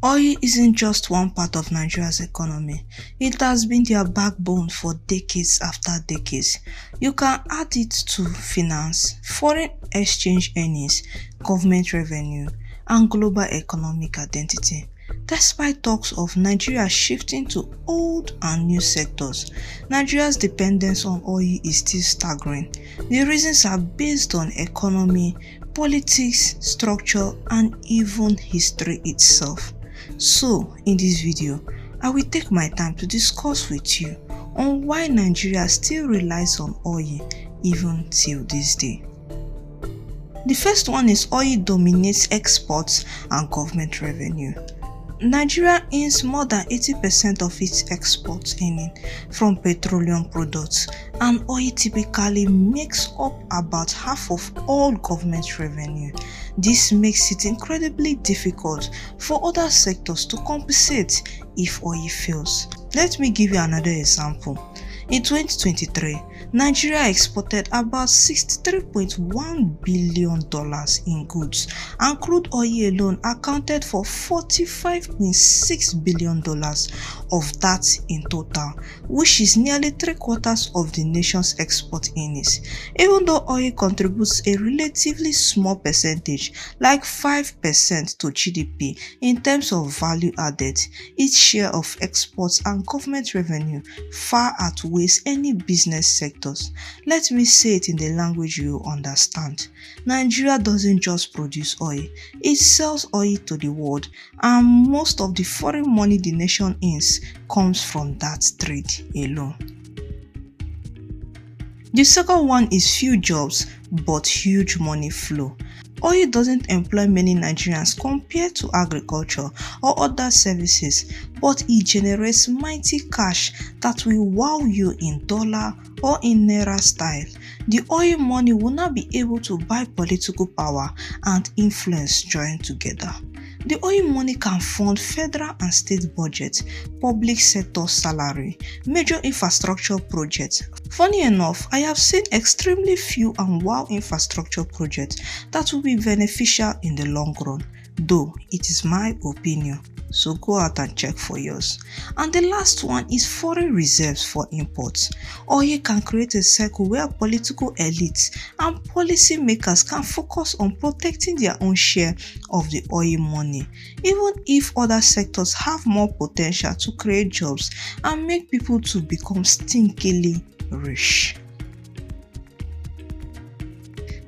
Oil isn't just one part of Nigeria's economy, it has been their backbone for decades after decades. You can add it to finance, foreign exchange earnings, government revenue, and global economic identity. Despite talks of Nigeria shifting to old and new sectors, Nigeria's dependence on oil is still staggering. The reasons are based on economy, politics, structure, and even history itself. So, in this video, I will take my time to discuss with you on why Nigeria still relies on oil even till this day. The first one is oil dominates exports and government revenue. Nigeria earns more than 80% of its exports earning from petroleum products, and oil typically makes up about half of all government revenue. This makes it incredibly difficult for other sectors to compensate if oil fails. Let me give you another example. In 2023, Nigeria exported about $63.1 billion in goods, and crude oil alone accounted for $45.6 billion of that in total, which is nearly three-quarters of the nation's export earnings. Even though oil contributes a relatively small percentage, like 5% to GDP in terms of value added, its share of exports and government revenue far outweighs any business sectors. Let me say it in the language you understand. Nigeria doesn't just produce oil, it sells oil to the world, and most of the foreign money the nation earns comes from that trade alone. The second one is few jobs but huge money flow. Oil doesn't employ many Nigerians compared to agriculture or other services, but it generates mighty cash that will wow you in dollar or in naira style. The oil money will not be able to buy political power and influence joined together. The oil money can fund federal and state budgets, public sector salary, major infrastructure projects. Funny enough, I have seen extremely few and wow infrastructure projects that will be beneficial in the long run, though it is my opinion. So go out and check for yours. And the last one is foreign reserves for imports. Oil can create a cycle where political elites and policy makers can focus on protecting their own share of the oil money, even if other sectors have more potential to create jobs and make people to become stinkily rich.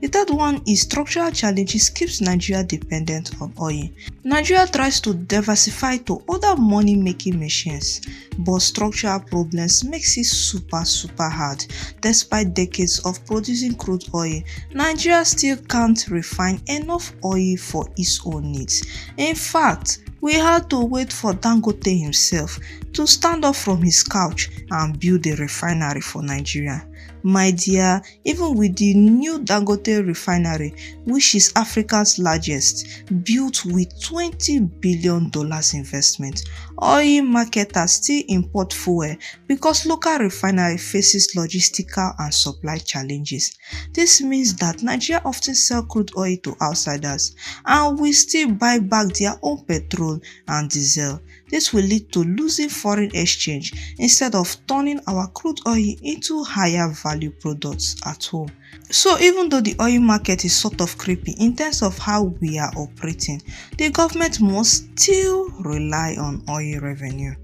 The third one is structural challenges keeps Nigeria dependent on oil. Nigeria tries to diversify to other money-making machines, but structural problems makes it super hard. Despite decades of producing crude oil, Nigeria still can't refine enough oil for its own needs. In fact, we had to wait for Dangote himself to stand up from his couch and build a refinery for Nigeria. My dear, even with the new Dangote refinery, which is Africa's largest, built with $20 billion investment, oil marketers still import fuel because local refinery faces logistical and supply challenges. This means that Nigeria often sell crude oil to outsiders and we still buy back their own petrol and diesel. This will lead to losing foreign exchange instead of turning our crude oil into higher value products at home. So even though the oil market is sort of creepy in terms of how we are operating, the government must still rely on oil revenue.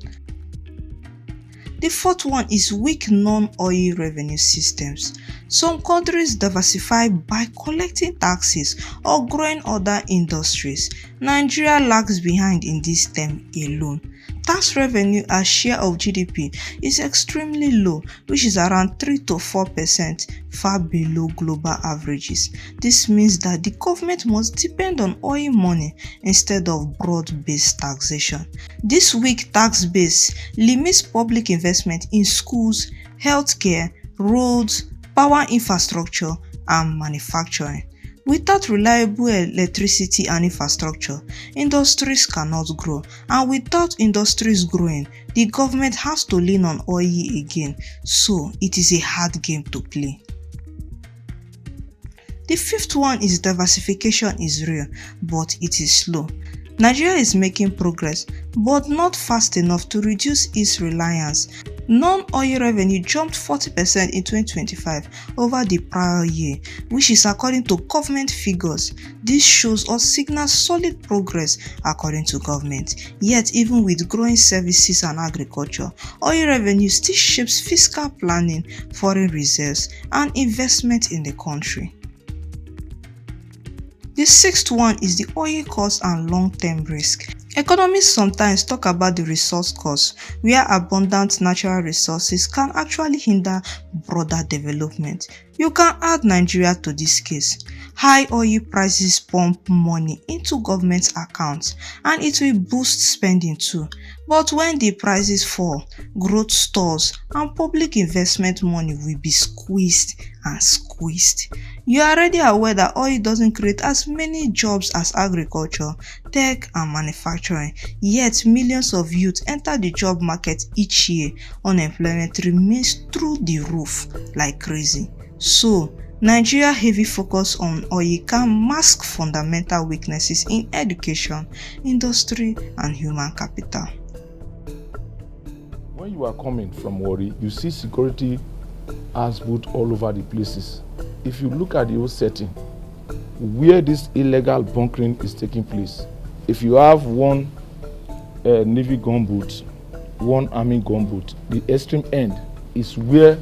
The fourth one is weak non-oil revenue systems. Some countries diversify by collecting taxes or growing other industries. Nigeria lags behind in this term alone. Tax revenue as share of GDP is extremely low, which is around 3 to 4%, far below global averages. This means that the government must depend on oil money instead of broad-based taxation. This weak tax base limits public investment in schools, healthcare, roads, power infrastructure, and manufacturing. Without reliable electricity and infrastructure, industries cannot grow, and without industries growing, the government has to lean on oil again, so it is a hard game to play. The fifth one is diversification is real, but it is slow. Nigeria is making progress, but not fast enough to reduce its reliance. Non-oil revenue jumped 40% in 2025 over the prior year, which is according to government figures. This shows or signals solid progress according to government. Yet, even with growing services and agriculture, oil revenue still shapes fiscal planning, foreign reserves, and investment in the country. The sixth one is the oil cost and long-term risk. Economists sometimes talk about the resource cost, where abundant natural resources can actually hinder broader development. You can add Nigeria to this case. High oil prices pump money into government accounts and it will boost spending too. But when the prices fall, growth stalls and public investment money will be squeezed and squeezed. You are already aware that oil doesn't create as many jobs as agriculture, tech and manufacturing, yet millions of youth enter the job market each year. Unemployment remains through the roof like crazy. So, Nigeria's heavy focus on oil can mask fundamental weaknesses in education, industry, and human capital. When you are coming from Warri, you see security has put all over the places. If you look at the whole setting, where this illegal bunkering is taking place, if you have one Navy gunboat, one Army gunboat, the extreme end is where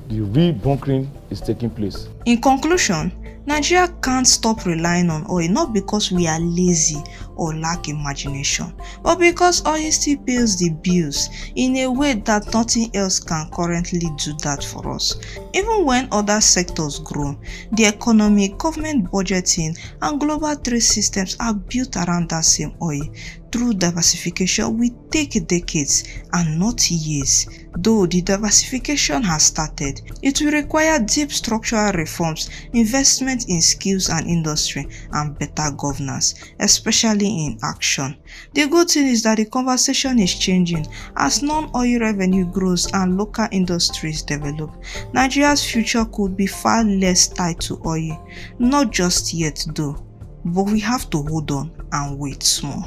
the real bunkering is taking place. In conclusion, Nigeria can't stop relying on oil not because we are lazy or lack imagination, but because oil still pays the bills in a way that nothing else can currently do that for us. Even when other sectors grow, the economy, government budgeting, and global trade systems are built around that same oil. Through diversification will take decades and not years. Though the diversification has started, it will require deep structural reforms, investment in skills and industry, and better governance, especially in action. The good thing is that the conversation is changing as non-oil revenue grows and local industries develop. Nigeria's future could be far less tied to oil, not just yet though, but we have to hold on and wait small.